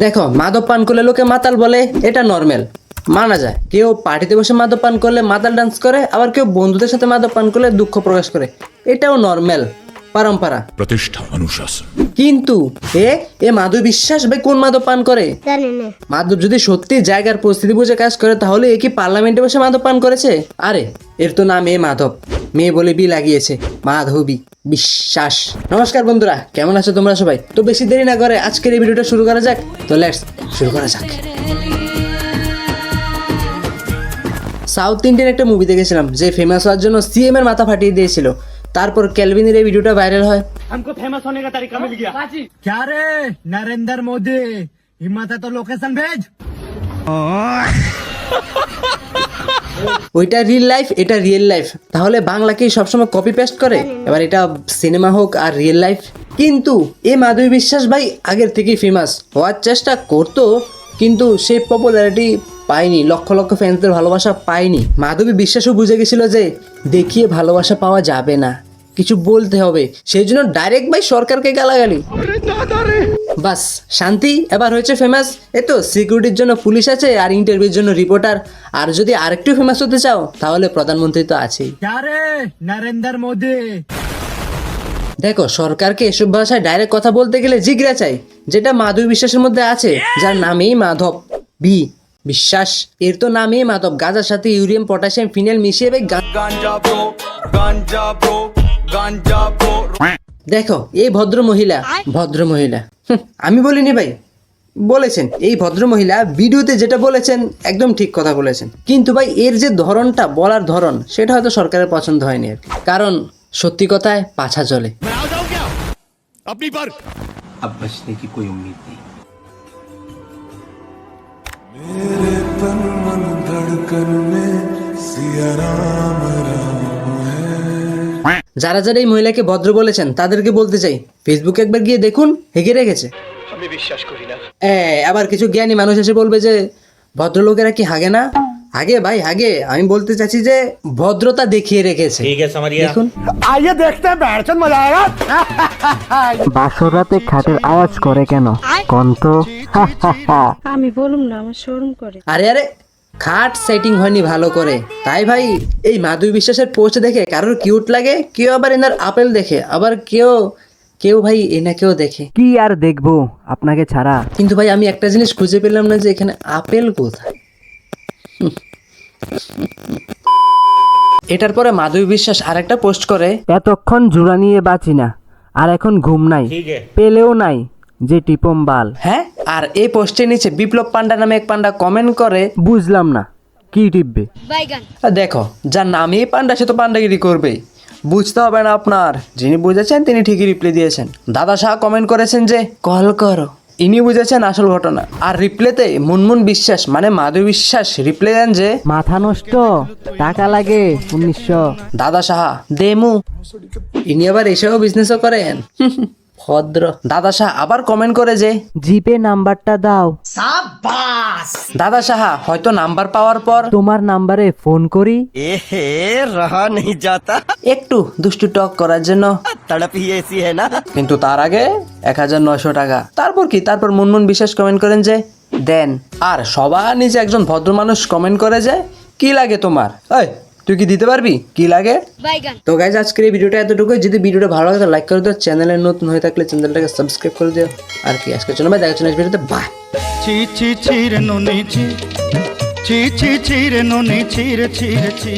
দেখো, মাদক পান করলে লোকে মাতাল বলে, এটা নর্মাল, মানা যায়। কেউ পার্টিতে বসে মাদক পান করলে মাতাল ডান্স করে, আবার কেউ বন্ধুদের সাথে মাদক পান করলে দুঃখ প্রকাশ করে, এটাও নর্মাল পরম্পরা, প্রতিষ্ঠা, অনুশাসন। কিন্তু এ মাধব বিশ্বাস ভাই কোন মাদক পান করে? মাধব যদি সত্যি জায়গার পরিস্থিতি বুঝে কাজ করে, তাহলে এ কি পার্লামেন্টে বসে মাদক পান করেছে? আরে এর তো নাম মাধব, মেয়ে বলে বি লাগিয়েছে, মাধবী বিশ্বাস। নমস্কার বন্ধুরা, কেমন আছো তোমরা সবাই? তো বেশি দেরি না করে আজকের এই ভিডিওটা শুরু করা যাক। তো লেটস শুরু করা যাক। সাউথ ইন্ডিয়ান একটা মুভি দেখেছিলাম, যে ফেমাস হওয়ার জন্য সিএম এর মাথা ফাটিয়ে দিয়েছিল। তারপর ক্যালভিনের এই ভিডিওটা ভাইরাল হয়। हमको फेमस होने का तरीका मिल गया। क्या रे नरेंद्र मोदी, हिम्मत है तो लोकेशन भेज। ওইটা রিল লাইফ, এটা রিয়েল লাইফ, তাহলে বাংলা কি সবসময় কপি পেস্ট করে? এবার এটা সিনেমা হোক আর রিয়েল লাইফ। কিন্তু এ মাধবী বিশ্বাস ভাই আগের থেকেই ফেমাস হওয়ার চেষ্টা করতো, কিন্তু সে পপুলারিটি পায়নি, লক্ষ লক্ষ ফ্যান্সদের ভালোবাসা পায়নি। মাধবী বিশ্বাসও বুঝে গেছিল যে দেখিয়ে ভালোবাসা পাওয়া যাবে না, কিছু বলতে হবে, সেই জন্য ডাইরেক্ট ভাই সরকারকে গালাগালি। বাস শান্তি, এবার হয়েছে ফেমাস। এ তো সিকিউরিটির জন্য পুলিশ আছে আর ইন্টারভিউর জন্য রিপোর্টার, আর যদি আরেকটু ফেমাস হতে চাও তাহলে প্রধানমন্ত্রী তো আছেই। क्या रे नरेंद्र मोदी। দেখো, সরকারকে এসব ভাষায় ডাইরেক্ট কথা বলতে গেলে জিগরা চাই, যেটা মাধবী বিশ্বাসের মধ্যে আছে, যার নামেই মাধব বি বিশ্বাস। এর তো নামেই মাধব, গাঁজার সাথে ইউরিয়াম পটাশিয়াম ফিনাইল মিশিয়ে ভাই गांजा ब्रो, गांजा ब्रो, गांजा ब्रो। দেখো এই ভদ্র মহিলা আমি বলিনি ভাই, বলেছেন এই ভদ্র মহিলা ভিডিওতে যেটা বলেছেন একদম ঠিক কথা বলেছেন, কিন্তু ভাই এর যে ধরনটা, বলার ধরন, সেটা হয়তো সরকারের পছন্দ হয়নি আর কি। কারণ সত্যি কথায় পাছা চলে। अपनी पर अब बचने की कोई उम्मीद नहीं। যারা যারা এই মহিলাকে ভদ্র বলেছেন তাদেরকে বলতে চাই, ফেসবুকে একবার গিয়ে দেখুন, হেগে রেখেছে। আমি বিশ্বাস করি না। আবার কিছু জ্ঞানী মানুষ এসে বলবে যে ভদ্রলোকেরা কি হাগে না? হাগে ভাই হাগে। আমি বলতে চাচ্ছি যে ভদ্রতা দেখিয়ে রেখেছে। দেখুন, आइए देखते हैं, बैठ मजा आएगा। বাসর রাতে খাটের আওয়াজ করে কেন? কন্ত আমি বলুম না, আমার শরম করে। আরে খাট সেটিং হয়নি ভালো করে, তাই ভাই এই মাধবী বিশ্বাসের পোস্ট দেখে কারোর কিউট লাগে, কেউ আবার এনার আপেল দেখে, আবার কেউ ভাই এনাকেও দেখে। কি আর দেখবো আপনাকে ছাড়া। কিন্তু ভাই আমি একটা জিনিস খুঁজে পেলাম না, যে এখানে আপেল কোথায়। এটার পরে মাধবী বিশ্বাস আরেকটা পোস্ট করে, এতক্ষণ জুড়া নিয়ে বাঁচি না, আর এখন ঘুম নাই, পেলেও নাই যে টিপম বাল। হ্যাঁ, আর এই পোস্টের নিচে বিপ্লব পান্ডা নামে এক পান্ডা কমেন্ট করে, বুঝলাম না কি টিপবে। দেখো যার নামেই পান্ডা সে তো পান্ডাগিরি করবেই, বুঝতে হবে না আপনার। যিনি বুঝেছেন তিনি ঠিকই রিপ্লাই দিয়েছেন। দাদা শাহ কমেন্ট করেছেন যে কল করো, ইনি বুঝেছেন আসল ঘটনা। আর রিপ্লেতে মুনমুন বিশ্বাস মানে মাধবী বিশ্বাস রিপ্লাই দেন যে মাথা নষ্ট, টাকা লাগে 1900। দাদা সাহা দেমু, ইনি আবার এসেও বিজনেসও করেন। ভদ্র। দাদা শাহ আবার কমেন্ট করে যে জিপে নাম্বারটা দাও। দাদা সাহা হয়তো নাম্বার পাওয়ার পর তোমার নাম্বারে ফোন করি, रहा नहीं जाता, একটু দুষ্টু টক করার জন্য, तड़प ही ऐसी है ना। কিন্তু তার আগে 1900 টাকা। তারপর মুনমুন বিশ্বাস কমেন্ট করেন যে দেন। আর সবার নিচে একজন ভদ্র মানুষ কমেন্ট করে যে কি লাগে তোমার, এই তুই কি দিতে পারবি, কি লাগে? তো গাইজ আজকের এই ভিডিওটা এতটুকুই। যদি ভিডিওটা ভালো লাগে লাইক করে দিও, চ্যানেলে নতুন হয়ে থাকলে চ্যানেলটাকে সাবস্ক্রাইব করে দিও। আর কি আজকের জন্য ভাই দেখা হচ্ছে নেক্সট ভিডিওতে, বাই। ছি ছি ছি রে নুনি ছি, ছি ছি ছি রে নুনি ছি রে ছি রে ছি।